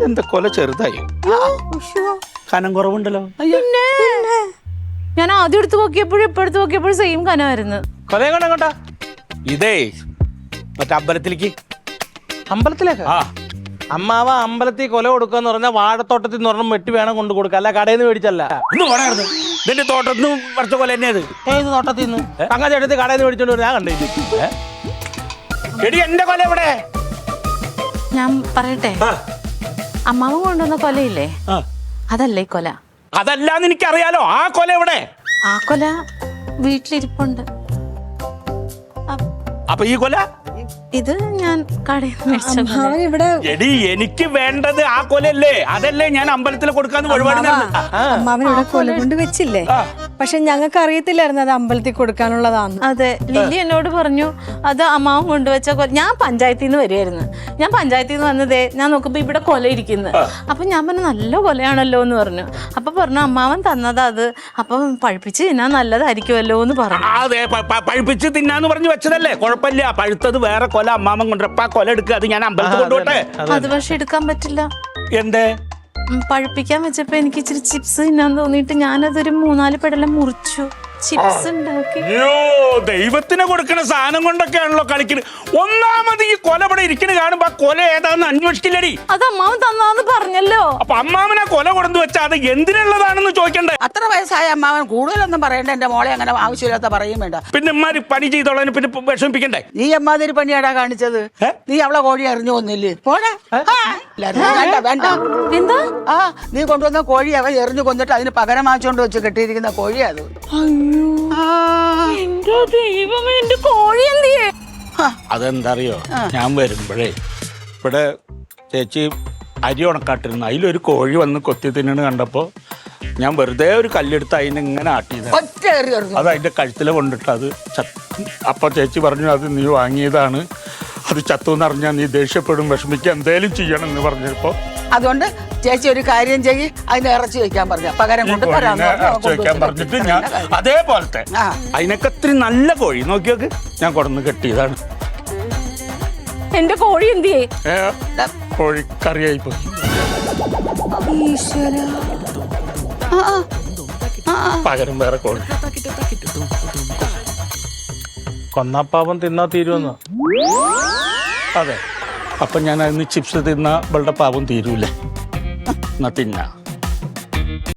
എന്താ കൊല ചെറുതായി? കനം കുറവുണ്ടല്ലോ. ഞാൻ ആദ്യം എടുത്ത് നോക്കിയപ്പോഴും ഇപ്പൊ എടുത്ത് നോക്കിയപ്പോഴും സെയിം കനമായിരുന്നു. കൊലയെ കൊണ്ടാ ഇതേ മറ്റേ അമ്പലത്തിലേക്ക് അമ്മാവ അമ്പലത്തിൽ കൊല കൊടുക്കാന്ന് പറഞ്ഞാൽ വാഴത്തോട്ടത്തിൽ നിന്ന് പറഞ്ഞാൽ വെട്ടി വേണം കൊണ്ട് കൊടുക്കുക, അല്ല കടയിൽ നിന്ന് മേടിച്ചല്ല. ഇതിന്റെ തോട്ടത്തിൽ നിന്ന് പറിച്ച കൊല തന്നെയത്. ഏത് തോട്ടത്തിൽ നിന്ന്? അങ്ങനെ എടുത്ത് കടയിൽ നിന്ന് മേടിച്ചോണ്ട് ഞാൻ കണ്ടില്ല. എടി എന്റെ കൊല എവിടെ? ഞാൻ പറയട്ടെ, അമ്മാവൻ കൊണ്ടുവന്ന കൊലയില്ലേ, അതല്ലേ ഈ കൊല? അതല്ലാന്ന് എനിക്കറിയാലോ. ആ കൊല എവിടെ? ആ കൊല വീട്ടിലിരിപ്പുണ്ട്. അപ്പൊ ഈ കൊല ഇത് ഞാൻ കടയിൽ നിന്ന്. എടി എനിക്ക് വേണ്ടത് ആ കൊലല്ലേ, അതല്ലേ ഞാൻ അമ്പലത്തിൽ കൊടുക്കാന്ന് വഴിപാട്. അമ്മാവൻ ഇവിടെ കൊല കൊണ്ട് വെച്ചില്ലേ, പക്ഷെ ഞങ്ങൾക്ക് അറിയത്തില്ലായിരുന്നു അത് അമ്പലത്തിൽ കൊടുക്കാനുള്ളതാന്ന്. അതെ, ലില്ലി എന്നോട് പറഞ്ഞു അത് അമ്മാവൻ കൊണ്ടുവച്ച കൊല. ഞാൻ പഞ്ചായത്തിൽ നിന്ന് വരുമായിരുന്നു. ഞാൻ പഞ്ചായത്തിൽ നിന്ന് വന്നതേ ഞാൻ നോക്കുമ്പോ ഇവിടെ കൊല ഇരിക്കുന്നു. അപ്പൊ ഞാൻ പറഞ്ഞു നല്ല കൊലയാണല്ലോ എന്ന് പറഞ്ഞു. അപ്പൊ പറഞ്ഞു അമ്മാവൻ തന്നതാ അത്, അപ്പൊ പഴുപ്പിച്ച് തിന്നാൻ നല്ലതായിരിക്കുമല്ലോ എന്ന് പറഞ്ഞു. അതെ, പഴുപ്പിച്ച് തിന്നാന്ന് പറഞ്ഞു വെച്ചതല്ലേ, കുഴപ്പമില്ല. പഴുത്തത് വേറെ കൊല അമ്മാമൻ കൊണ്ടുവരപ്പ കൊല എടുക്കുക, അത് ഞാൻ അമ്പലത്തിൽ കൊണ്ടുപോട്ടെ. അത് പക്ഷെ എടുക്കാൻ പറ്റില്ല. എന്തേ? പഴുപ്പിക്കാൻ വെച്ചപ്പോ എനിക്ക് ഇച്ചിരി ചിപ്സ് തിന്നാൻ തോന്നിയിട്ട് ഞാനതൊരു 3-4 പെടലം മുറിച്ചു ചിപ്സ് ഉണ്ടാക്കി. അയ്യോ, ദൈവത്തിന് കൊടുക്കുന്ന സാധനം കൊണ്ടൊക്കെയാണല്ലോ കളിക്കുന്നത്. ഒന്നാമത് ഈ കൊല ഇവിടെ ഇരിക്കുന്ന കാണുമ്പോ ആ കൊല ഏതാന്ന് അന്വേഷിക്കില്ലടി. അത് അമ്മാവൻ തന്നാന്ന് പറഞ്ഞല്ലോ. അപ്പൊ അമ്മാവനെ കൊല കൊടുത്തു വെച്ചാൽ അത് എന്തിനുള്ളതാണെന്ന് ചോദിക്കണ്ടേ? അത്ര വയസ്സായ അമ്മാവൻ കൂടുതലൊന്നും പറയണ്ട. എന്റെ മോളെ അങ്ങനെ ആവശ്യമില്ലാത്ത പറയും വേണ്ട. പിന്നെ ഇമ്മാര് പണി ചെയ്തോളാൻ പിന്നെ വിഷമിപ്പിക്കണ്ടേ? നീ എമ്മാതിരി പണിയാടാ കാണിച്ചത്. നീ അവളെ കോഴി എറിഞ്ഞു കൊന്നില്ലേ? പോടാ. വേണ്ട. എന്താ? നീ കൊണ്ടുവന്ന കോഴി അവൻ എറിഞ്ഞു കൊന്നിട്ട് അതിന് പകരം വാങ്ങിച്ചോണ്ട് വെച്ച് കെട്ടിയിരിക്കുന്ന കോഴി അത്. എന്റെ ദൈവമേ, എന്റെ കോഴി എന്തിയേ? അതെന്താറിയോ, ഞാൻ വരുമ്പോഴേ ഇവിടെ ചേച്ചി അരി ഉണക്കാട്ടിരുന്നു, അതിലൊരു കോഴി വന്ന് കൊത്തി തിന്നണ് കണ്ടപ്പോ ഞാൻ വെറുതെ ഒരു കല്ലെടുത്ത് അതിനെ ഇങ്ങനെ ആട്ടിയത്. അത് അതിന്റെ കഴുത്തിലെ കൊണ്ടിട്ട് അത് ചത്തു. അപ്പൊ ചേച്ചി പറഞ്ഞു അത് നീ വാങ്ങിയതാണ്, അത് ചത്തു എന്ന് അറിഞ്ഞാൽ നീ ദേഷ്യപ്പെടും, വിഷമിക്കുക, എന്തേലും ചെയ്യണം എന്ന് പറഞ്ഞപ്പോ അതുകൊണ്ട് ചേച്ചി ഒരു കാര്യം ചെയ്യ്, അതിന് ഇറച്ചി വെക്കാൻ പറഞ്ഞ പകരം കൊണ്ട് ഇറച്ചി വെക്കാൻ പറഞ്ഞിട്ട് ഞാൻ അതേപോലത്തെ അതിനൊക്കെ ഇത്തിരി നല്ല കോഴി നോക്കിയൊക്കെ ഞാൻ കൊടന്ന് കെട്ടിയതാണ്. എന്റെ കോഴി എന്തിയേ? കോഴി കറിയായി പോയി. പകരം വേറെ കോഴി. കൊന്നാപ്പാവം തിന്നാ തീരുമെന്ന്. അതെ, അപ്പൊ ഞാൻ അതിന് ചിപ്സ് തിന്ന ഇവളുടെ പാവം തീരൂലേ? എന്നാ തിന്ന.